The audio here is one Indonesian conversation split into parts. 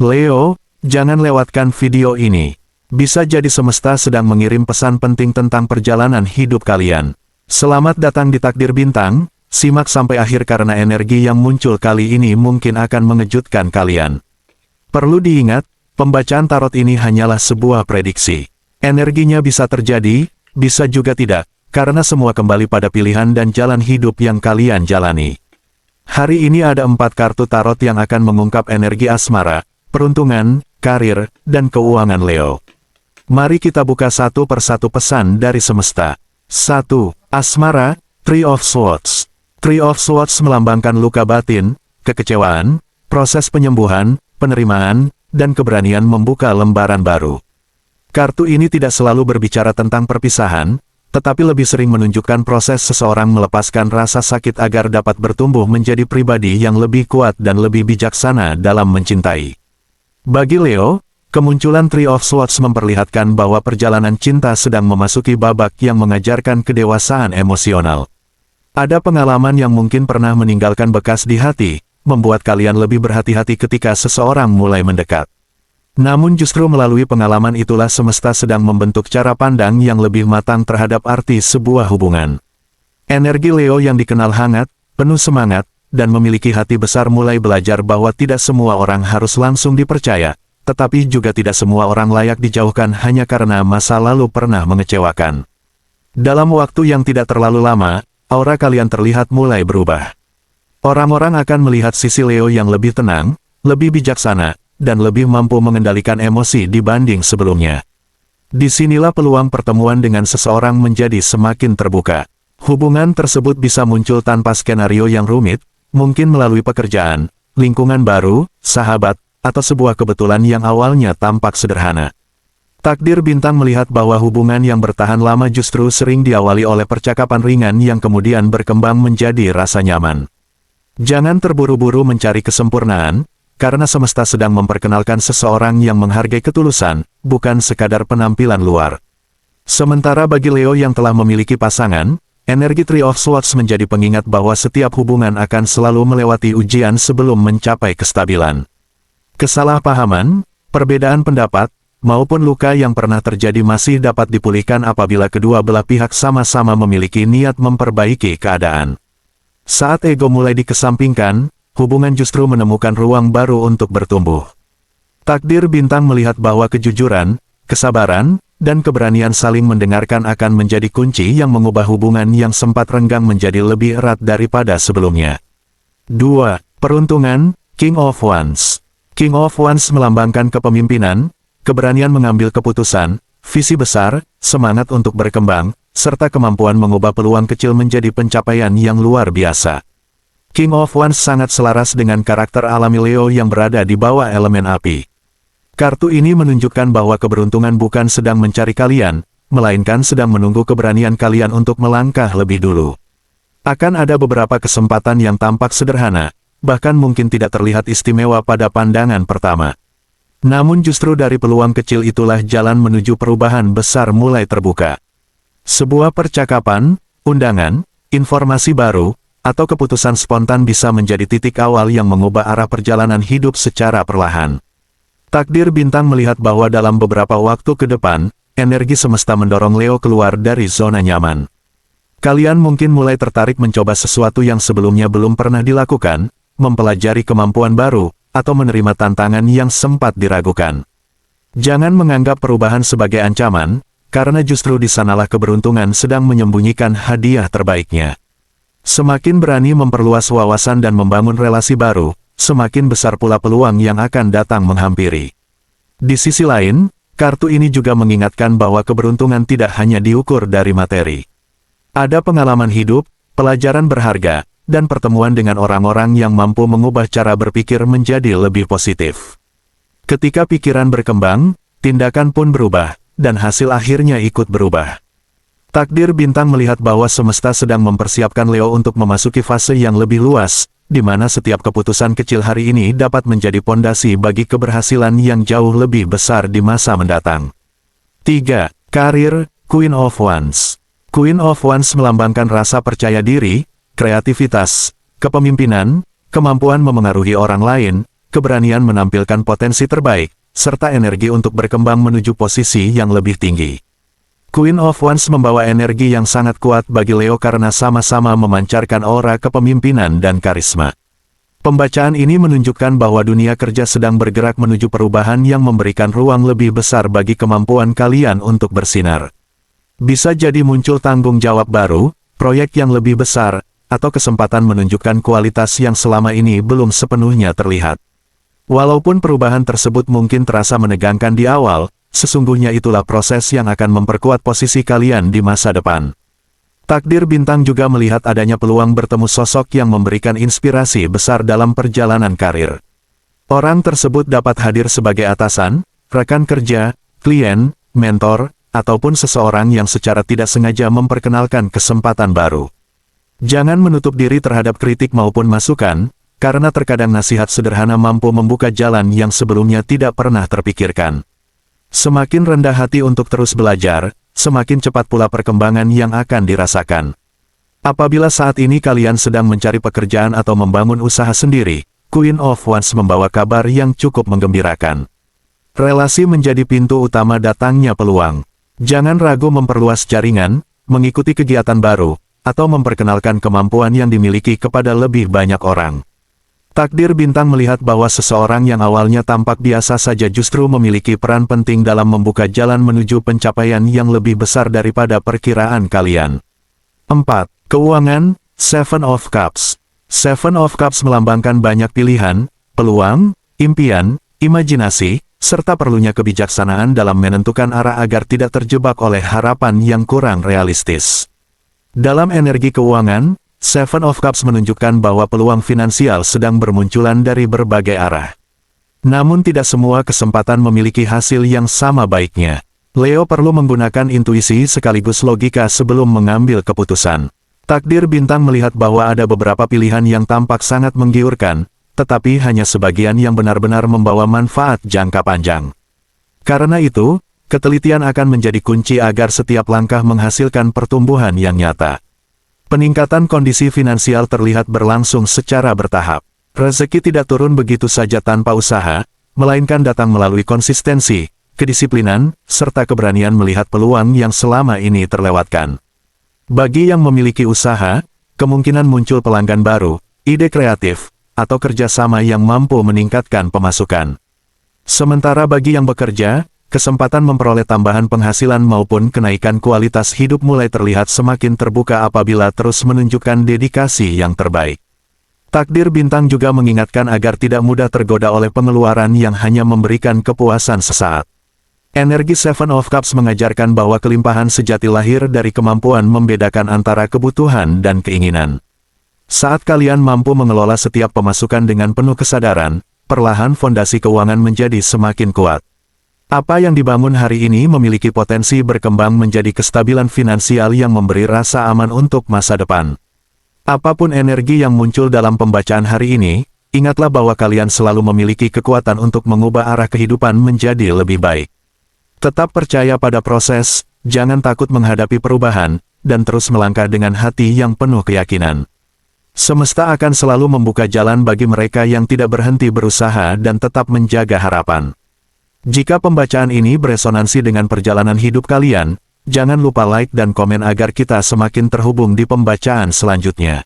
Leo, jangan lewatkan video ini. Bisa jadi semesta sedang mengirim pesan penting tentang perjalanan hidup kalian. Selamat datang di Takdir Bintang, simak sampai akhir karena energi yang muncul kali ini mungkin akan mengejutkan kalian. Perlu diingat, pembacaan tarot ini hanyalah sebuah prediksi. Energinya bisa terjadi, bisa juga tidak, karena semua kembali pada pilihan dan jalan hidup yang kalian jalani. Hari ini ada 4 kartu tarot yang akan mengungkap energi asmara, peruntungan, karir, dan keuangan Leo. Mari kita buka satu persatu pesan dari semesta. 1. Asmara, Three of Swords. Three of Swords melambangkan luka batin, kekecewaan, proses penyembuhan, penerimaan, dan keberanian membuka lembaran baru. Kartu ini tidak selalu berbicara tentang perpisahan, tetapi lebih sering menunjukkan proses seseorang melepaskan rasa sakit agar dapat bertumbuh menjadi pribadi yang lebih kuat dan lebih bijaksana dalam mencintai. Bagi Leo, kemunculan Three of Swords memperlihatkan bahwa perjalanan cinta sedang memasuki babak yang mengajarkan kedewasaan emosional. Ada pengalaman yang mungkin pernah meninggalkan bekas di hati, membuat kalian lebih berhati-hati ketika seseorang mulai mendekat. Namun justru melalui pengalaman itulah semesta sedang membentuk cara pandang yang lebih matang terhadap arti sebuah hubungan. Energi Leo yang dikenal hangat, penuh semangat, dan memiliki hati besar mulai belajar bahwa tidak semua orang harus langsung dipercaya, tetapi juga tidak semua orang layak dijauhkan hanya karena masa lalu pernah mengecewakan. Dalam waktu yang tidak terlalu lama, aura kalian terlihat mulai berubah. Orang-orang akan melihat sisi Leo yang lebih tenang, lebih bijaksana, dan lebih mampu mengendalikan emosi dibanding sebelumnya. Disinilah peluang pertemuan dengan seseorang menjadi semakin terbuka. Hubungan tersebut bisa muncul tanpa skenario yang rumit, mungkin melalui pekerjaan, lingkungan baru, sahabat, atau sebuah kebetulan yang awalnya tampak sederhana. Takdir Bintang melihat bahwa hubungan yang bertahan lama justru sering diawali oleh percakapan ringan yang kemudian berkembang menjadi rasa nyaman. Jangan terburu-buru mencari kesempurnaan, karena semesta sedang memperkenalkan seseorang yang menghargai ketulusan, bukan sekadar penampilan luar. Sementara bagi Leo yang telah memiliki pasangan, energi Three of Swords menjadi pengingat bahwa setiap hubungan akan selalu melewati ujian sebelum mencapai kestabilan. Kesalahpahaman, perbedaan pendapat, maupun luka yang pernah terjadi masih dapat dipulihkan apabila kedua belah pihak sama-sama memiliki niat memperbaiki keadaan. Saat ego mulai dikesampingkan, hubungan justru menemukan ruang baru untuk bertumbuh. Takdir Bintang melihat bahwa kejujuran, kesabaran, dan keberanian saling mendengarkan akan menjadi kunci yang mengubah hubungan yang sempat renggang menjadi lebih erat daripada sebelumnya. 2. Peruntungan, King of Wands. King of Wands melambangkan kepemimpinan, keberanian mengambil keputusan, visi besar, semangat untuk berkembang, serta kemampuan mengubah peluang kecil menjadi pencapaian yang luar biasa. King of Wands sangat selaras dengan karakter alami Leo yang berada di bawah elemen api. Kartu ini menunjukkan bahwa keberuntungan bukan sedang mencari kalian, melainkan sedang menunggu keberanian kalian untuk melangkah lebih dulu. Akan ada beberapa kesempatan yang tampak sederhana, bahkan mungkin tidak terlihat istimewa pada pandangan pertama. Namun justru dari peluang kecil itulah jalan menuju perubahan besar mulai terbuka. Sebuah percakapan, undangan, informasi baru, atau keputusan spontan bisa menjadi titik awal yang mengubah arah perjalanan hidup secara perlahan. Takdir Bintang melihat bahwa dalam beberapa waktu ke depan, energi semesta mendorong Leo keluar dari zona nyaman. Kalian mungkin mulai tertarik mencoba sesuatu yang sebelumnya belum pernah dilakukan, mempelajari kemampuan baru, atau menerima tantangan yang sempat diragukan. Jangan menganggap perubahan sebagai ancaman, karena justru di sanalah keberuntungan sedang menyembunyikan hadiah terbaiknya. Semakin berani memperluas wawasan dan membangun relasi baru, semakin besar pula peluang yang akan datang menghampiri. Di sisi lain, kartu ini juga mengingatkan bahwa keberuntungan tidak hanya diukur dari materi. Ada pengalaman hidup, pelajaran berharga, dan pertemuan dengan orang-orang yang mampu mengubah cara berpikir menjadi lebih positif. Ketika pikiran berkembang, tindakan pun berubah, dan hasil akhirnya ikut berubah. Takdir Bintang melihat bahwa semesta sedang mempersiapkan Leo untuk memasuki fase yang lebih luas, di mana setiap keputusan kecil hari ini dapat menjadi pondasi bagi keberhasilan yang jauh lebih besar di masa mendatang. 3. Karir, Queen of Wands. Queen of Wands melambangkan rasa percaya diri, kreativitas, kepemimpinan, kemampuan memengaruhi orang lain, keberanian menampilkan potensi terbaik, serta energi untuk berkembang menuju posisi yang lebih tinggi. Queen of Wands membawa energi yang sangat kuat bagi Leo karena sama-sama memancarkan aura kepemimpinan dan karisma. Pembacaan ini menunjukkan bahwa dunia kerja sedang bergerak menuju perubahan yang memberikan ruang lebih besar bagi kemampuan kalian untuk bersinar. Bisa jadi muncul tanggung jawab baru, proyek yang lebih besar, atau kesempatan menunjukkan kualitas yang selama ini belum sepenuhnya terlihat. Walaupun perubahan tersebut mungkin terasa menegangkan di awal, sesungguhnya itulah proses yang akan memperkuat posisi kalian di masa depan. Takdir Bintang juga melihat adanya peluang bertemu sosok yang memberikan inspirasi besar dalam perjalanan karir. Orang tersebut dapat hadir sebagai atasan, rekan kerja, klien, mentor, ataupun seseorang yang secara tidak sengaja memperkenalkan kesempatan baru. Jangan menutup diri terhadap kritik maupun masukan, karena terkadang nasihat sederhana mampu membuka jalan yang sebelumnya tidak pernah terpikirkan. Semakin rendah hati untuk terus belajar, semakin cepat pula perkembangan yang akan dirasakan. Apabila saat ini kalian sedang mencari pekerjaan atau membangun usaha sendiri, Queen of Wands membawa kabar yang cukup menggembirakan. Relasi menjadi pintu utama datangnya peluang. Jangan ragu memperluas jaringan, mengikuti kegiatan baru, atau memperkenalkan kemampuan yang dimiliki kepada lebih banyak orang. Takdir Bintang melihat bahwa seseorang yang awalnya tampak biasa saja justru memiliki peran penting dalam membuka jalan menuju pencapaian yang lebih besar daripada perkiraan kalian. 4. Keuangan, Seven of Cups. Seven of Cups melambangkan banyak pilihan, peluang, impian, imajinasi, serta perlunya kebijaksanaan dalam menentukan arah agar tidak terjebak oleh harapan yang kurang realistis. Dalam energi keuangan, Seven of Cups menunjukkan bahwa peluang finansial sedang bermunculan dari berbagai arah. Namun tidak semua kesempatan memiliki hasil yang sama baiknya. Leo perlu menggunakan intuisi sekaligus logika sebelum mengambil keputusan. Takdir Bintang melihat bahwa ada beberapa pilihan yang tampak sangat menggiurkan, tetapi hanya sebagian yang benar-benar membawa manfaat jangka panjang. Karena itu, ketelitian akan menjadi kunci agar setiap langkah menghasilkan pertumbuhan yang nyata. Peningkatan kondisi finansial terlihat berlangsung secara bertahap. Rezeki tidak turun begitu saja tanpa usaha, melainkan datang melalui konsistensi, kedisiplinan, serta keberanian melihat peluang yang selama ini terlewatkan. Bagi yang memiliki usaha, kemungkinan muncul pelanggan baru, ide kreatif, atau kerjasama yang mampu meningkatkan pemasukan. Sementara bagi yang bekerja, kesempatan memperoleh tambahan penghasilan maupun kenaikan kualitas hidup mulai terlihat semakin terbuka apabila terus menunjukkan dedikasi yang terbaik. Takdir Bintang juga mengingatkan agar tidak mudah tergoda oleh pengeluaran yang hanya memberikan kepuasan sesaat. Energi Seven of Cups mengajarkan bahwa kelimpahan sejati lahir dari kemampuan membedakan antara kebutuhan dan keinginan. Saat kalian mampu mengelola setiap pemasukan dengan penuh kesadaran, perlahan fondasi keuangan menjadi semakin kuat. Apa yang dibangun hari ini memiliki potensi berkembang menjadi kestabilan finansial yang memberi rasa aman untuk masa depan. Apapun energi yang muncul dalam pembacaan hari ini, ingatlah bahwa kalian selalu memiliki kekuatan untuk mengubah arah kehidupan menjadi lebih baik. Tetap percaya pada proses, jangan takut menghadapi perubahan, dan terus melangkah dengan hati yang penuh keyakinan. Semesta akan selalu membuka jalan bagi mereka yang tidak berhenti berusaha dan tetap menjaga harapan. Jika pembacaan ini beresonansi dengan perjalanan hidup kalian, jangan lupa like dan komen agar kita semakin terhubung di pembacaan selanjutnya.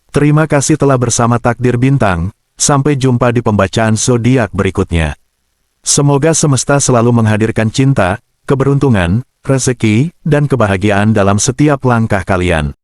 Terima kasih telah bersama Takdir Bintang, sampai jumpa di pembacaan zodiak berikutnya. Semoga semesta selalu menghadirkan cinta, keberuntungan, rezeki, dan kebahagiaan dalam setiap langkah kalian.